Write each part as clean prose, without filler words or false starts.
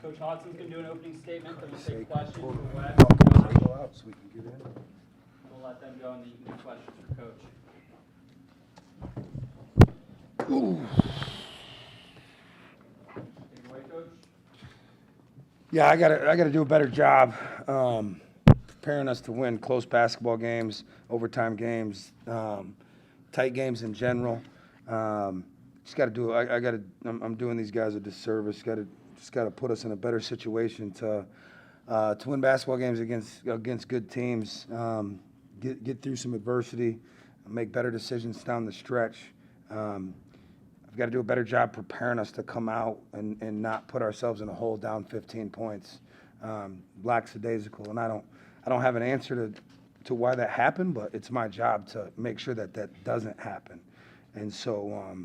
Coach Hodgson's going to do an opening statement. Then we'll take questions for Go Wes. out so we can get in. We'll let them go, and then you can do questions for Coach. Take it away, Coach. Yeah, I gotta do a better job preparing us to win close basketball games, overtime games, tight games in general. Just got to do. I'm doing these guys a disservice. Just got to put us in a better situation to win basketball games against good teams. Get through some adversity, make better decisions down the stretch. I've got to do a better job preparing us to come out and not put ourselves in a hole down 15 points. Lackadaisical, and I don't have an answer to why that happened, but it's my job to make sure that that doesn't happen. And so,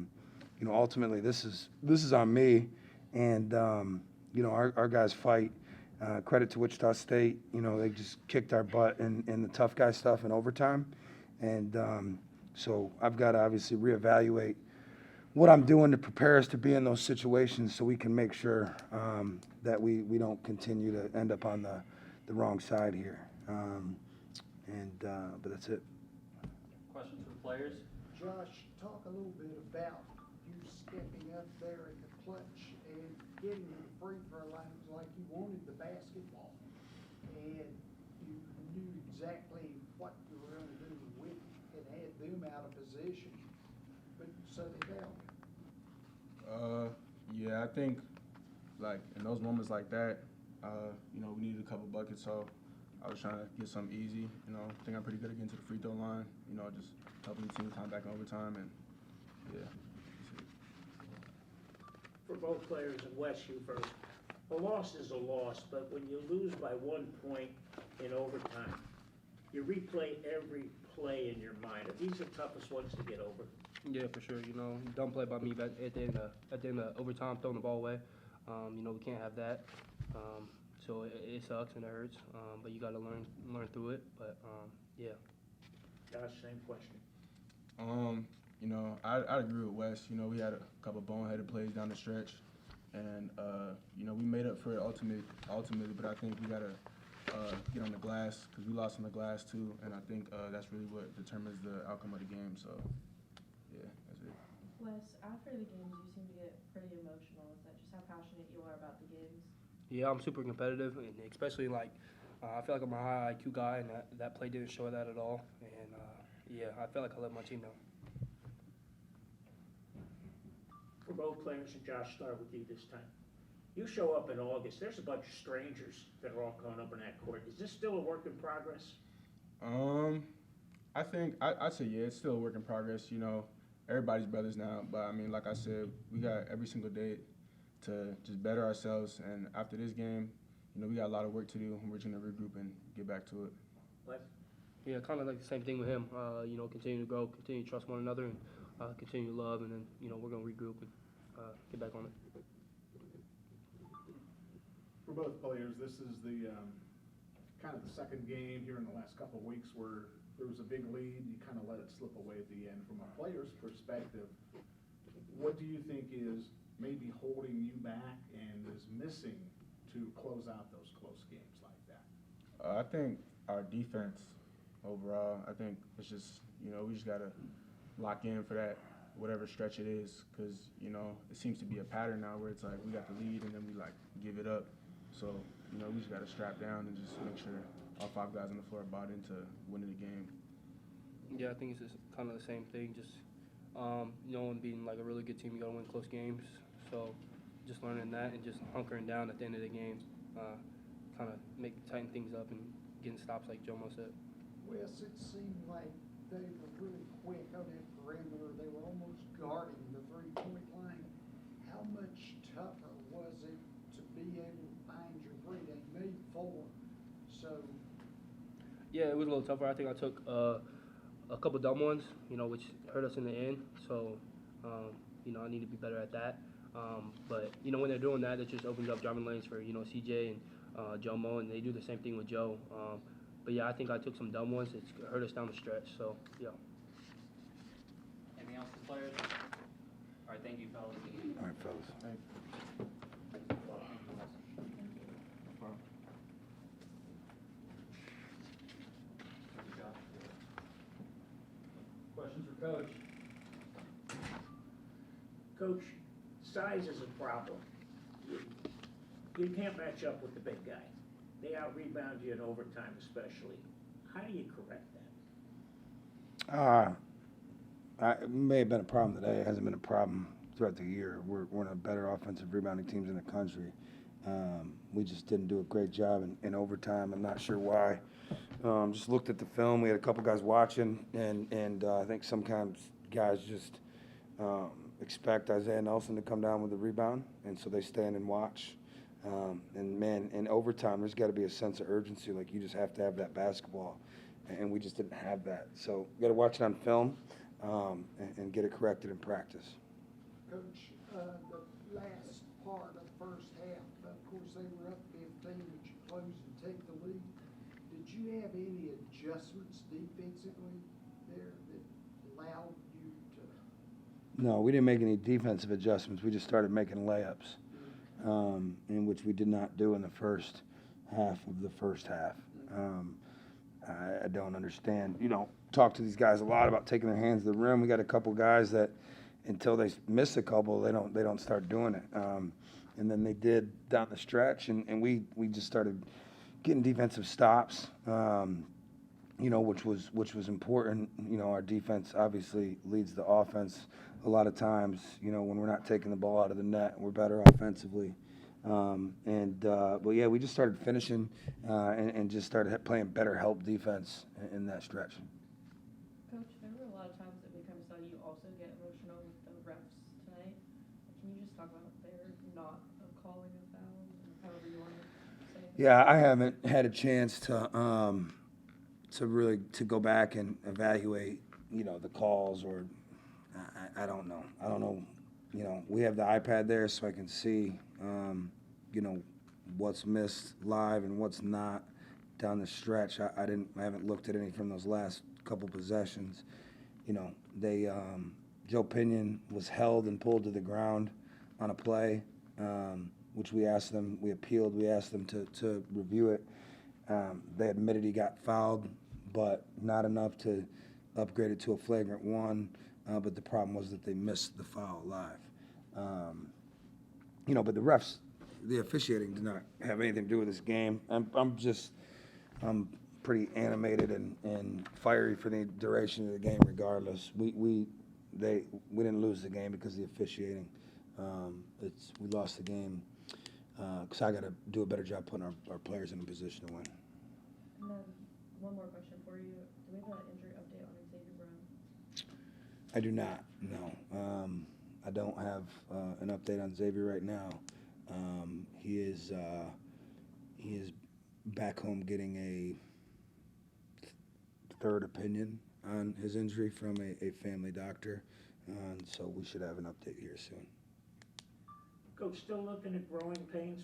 ultimately, this is on me, and our guys fight. Credit to Wichita State, they just kicked our butt in the tough guy stuff in overtime, and so I've got to obviously reevaluate what I'm doing to prepare us to be in those situations, so we can make sure that we don't continue to end up on the wrong side here. But that's it. Questions for the players? Josh, talk a little bit about you stepping up there in the clutch and getting the free throw lines like you wanted the basketball. And you knew exactly what you were going to do with it and had them out of position. But so they don't. Yeah, I think, like, in those moments like that, we needed a couple buckets, so I was trying to get something easy. I think I'm pretty good at getting to the free throw line, just helping the team time back in overtime, and, yeah. For both players, and Wes, you first, a loss is a loss, but when you lose by 1 point in overtime, you replay every play in your mind. Are these the toughest ones to get over? Yeah, for sure. Dumb play by me, but at the end of overtime, throwing the ball away. We can't have that. So it sucks and it hurts. But you got to learn through it. But yeah. Josh, same question. I agree with Wes. We had a couple boneheaded plays down the stretch, and we made up for it ultimately. But I think we gotta get on the glass, because we lost on the glass too, and I think that's really what determines the outcome of the game. So. Yeah, that's it. Wes, after the games, you seem to get pretty emotional. Is that just how passionate you are about the games? Yeah, I'm super competitive, and especially I feel like I'm a high IQ guy, and that play didn't show that at all. And yeah, I feel like I let my team know. For both players, and Josh, start with you this time. You show up in August. There's a bunch of strangers that are all going up in that court. Is this still a work in progress? I think I'd say yeah, it's still a work in progress. Everybody's brothers now, but I mean, like I said, we got every single day to just better ourselves. And after this game, we got a lot of work to do, and we're just gonna regroup and get back to it. Wes? Yeah, kind of like the same thing with him. Continue to grow, continue to trust one another, and continue to love, and then we're gonna regroup and get back on it. For both players, this is the kind of the second game here in the last couple of weeks where there was a big lead, you kind of let it slip away at the end. From a player's perspective, what do you think is maybe holding you back and is missing to close out those close games like that? I think our defense overall, I think it's just, we just got to lock in for that, whatever stretch it is, because, it seems to be a pattern now where it's like we got the lead and then we, give it up. So, we just got to strap down and just make sure all 5 guys on the floor bought into winning the game. Yeah, I think it's just kind of the same thing. Just and being a really good team, you gotta win close games. So just learning that and just hunkering down at the end of the game, kind of tighten things up and getting stops like Jomo said. Wes, it seemed like they were really quick on that perimeter. They were almost guarding the three-point line. How much tougher was it to be able to find your three? They made 4, so. Yeah, it was a little tougher. I think I took a couple dumb ones, which hurt us in the end. So, I need to be better at that. But, when they're doing that, it just opens up driving lanes for, CJ and Jomo, and they do the same thing with Joe. But, yeah, I think I took some dumb ones. It's hurt us down the stretch. So, yeah. Anything else for players? All right, thank you, fellas. All right, fellas. Thank you. Coach. Coach, size is a problem. You can't match up with the big guy. They out-rebound you in overtime especially. How do you correct that? It may have been a problem today. It hasn't been a problem throughout the year. We're one of the better offensive rebounding teams in the country. We just didn't do a great job in overtime. I'm not sure why. Just looked at the film. We had a couple guys watching, and I think sometimes guys just expect Isaiah Nelson to come down with a rebound, and so they stand and watch. And man, in overtime, there's got to be a sense of urgency. Like, you just have to have that basketball, and we just didn't have that. So got to watch it on film and get it corrected in practice. Coach, the last part of first half, of course, they were up 15, but you close and take the lead. Did you have any adjustments defensively there that allowed you to? No, we didn't make any defensive adjustments. We just started making layups, in which we did not do in the first half of the first half. I don't understand. Talk to these guys a lot about taking their hands to the rim. We got a couple guys that, until they miss a couple, they don't start doing it. And then they did down the stretch, and we just started getting defensive stops. Which was important. Our defense obviously leads the offense a lot of times. When we're not taking the ball out of the net, we're better offensively. But yeah, we just started finishing and just started playing better help defense in that stretch. Coach, there were a lot of times that we kind of saw you also get emotional with the refs tonight. Can you just talk about their not calling a foul, or however you want to say it? Yeah, I haven't had a chance to really go back and evaluate, the calls, or I don't know. I don't know. We have the iPad there, so I can see, what's missed live and what's not down the stretch. I haven't looked at any from those last couple possessions. Joe Pinion was held and pulled to the ground on a play, which we appealed. We asked them to review it. They admitted he got fouled, but not enough to upgrade it to a flagrant one. But the problem was that they missed the foul live. But the refs, the officiating did not have anything to do with this game. I'm pretty animated and fiery for the duration of the game regardless. We didn't lose the game because of the officiating. We lost the game because I got to do a better job putting our players in a position to win. And then one more question for you. Do we have an injury update on Xavier Brown? I do not, no. I don't have an update on Xavier right now. He is back home getting a third opinion on his injury from a family doctor, so we should have an update here soon. Coach, still looking at growing pains